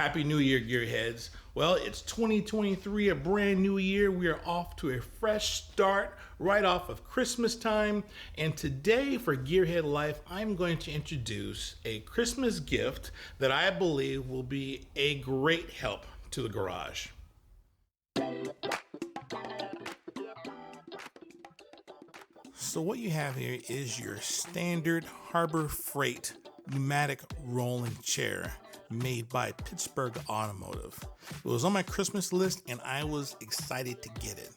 Happy New Year, Gearheads. Well, it's 2023, a brand new year. We are off to a fresh start right off of Christmas time. And today for Gearhead Life, I'm going to introduce a Christmas gift that I believe will be a great help to the garage. So what you have here is your standard Harbor Freight pneumatic rolling chair made by Pittsburgh Automotive. It was on my Christmas list and I was excited to get it.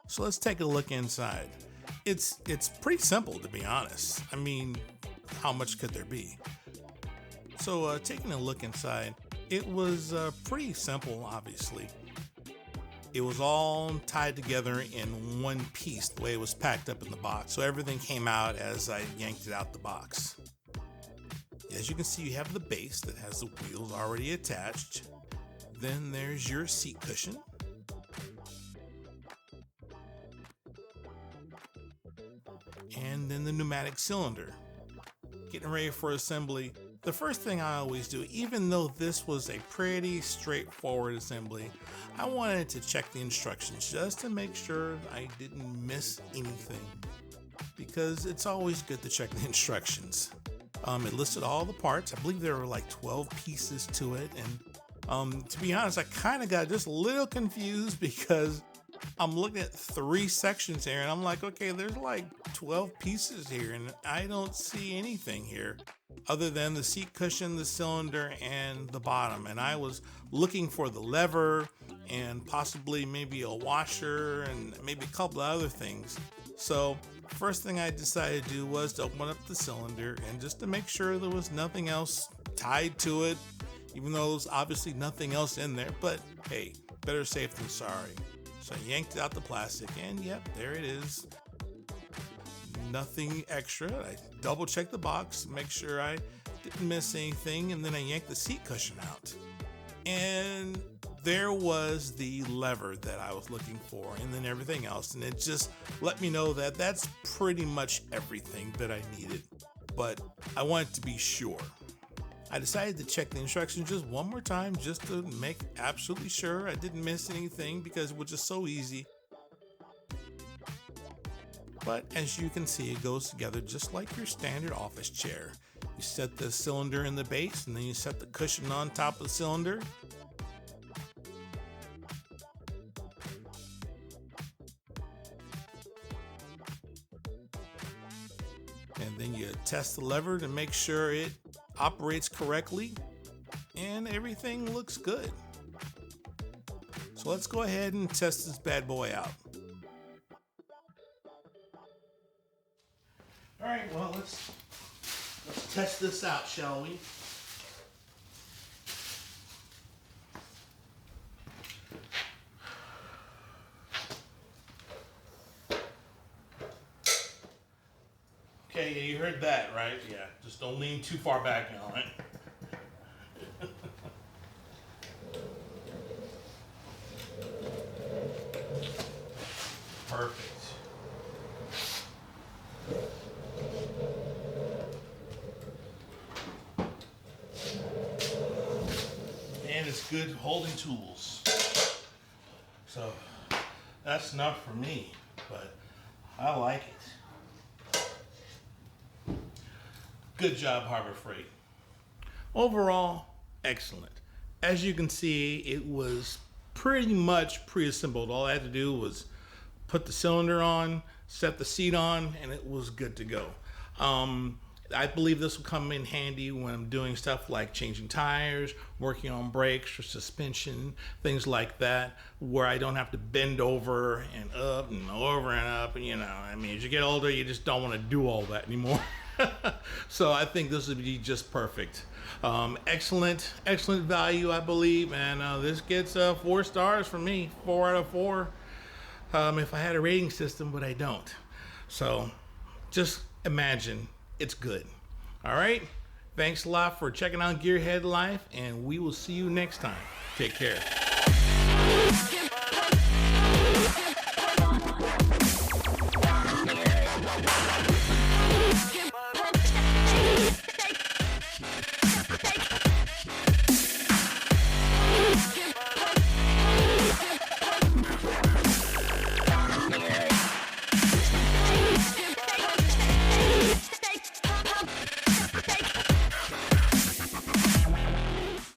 So let's take a look inside. It's pretty simple, to be honest. I mean, how much could there be? So taking a look inside, it was pretty simple, obviously. It was all tied together in one piece, the way it was packed up in the box. So everything came out as I yanked it out the box. As you can see, you have the base that has the wheels already attached. Then there's your seat cushion. And then the pneumatic cylinder. Getting ready for assembly. The first thing I always do, even though this was a pretty straightforward assembly, I wanted to check the instructions just to make sure I didn't miss anything. Because it's always good to check the instructions. It listed all the parts. I believe there were like 12 pieces to it. And to be honest, I kind of got just a little confused because I'm looking at 3 sections here and I'm like, okay, there's like 12 pieces here and I don't see anything here other than the seat cushion, the cylinder, and the bottom. And I was looking for the lever and possibly maybe a washer and maybe a couple of other things. So first thing I decided to do was to open up the cylinder and just to make sure there was nothing else tied to it, even though there's obviously nothing else in there, but hey, better safe than sorry. So I yanked out the plastic and yep, there it is. Nothing extra. I double checked the box to make sure I didn't miss anything, and then I yanked the seat cushion out. And there was the lever that I was looking for, and then everything else. And it just let me know that that's pretty much everything that I needed. But I wanted to be sure. I decided to check the instructions just one more time just to make absolutely sure I didn't miss anything because it was just so easy. But as you can see, it goes together just like your standard office chair. You set the cylinder in the base and then you set the cushion on top of the cylinder. And then you test the lever to make sure it operates correctly and everything looks good. So let's go ahead and test this bad boy out. All right, well, let's test this out, shall we? Okay, yeah, you heard that, right? Yeah, just don't lean too far back on it. Perfect. And it's good holding tools. So that's enough for me, but I like it. Good job, Harbor Freight. Overall, excellent. As you can see, it was pretty much pre-assembled. All I had to do was put the cylinder on, set the seat on, and it was good to go. I believe this will come in handy when I'm doing stuff like changing tires, working on brakes or suspension, things like that, where I don't have to bend over and up and over and up. And you know, I mean, as you get older, you just don't want to do all that anymore. So I think this would be just perfect. Excellent value, I believe, and this gets 4 stars from me, 4 out of 4. If I had a rating system, but I don't. So just imagine it's good. All right. Thanks a lot for checking out Gearhead Life, and we will see you next time. Take care.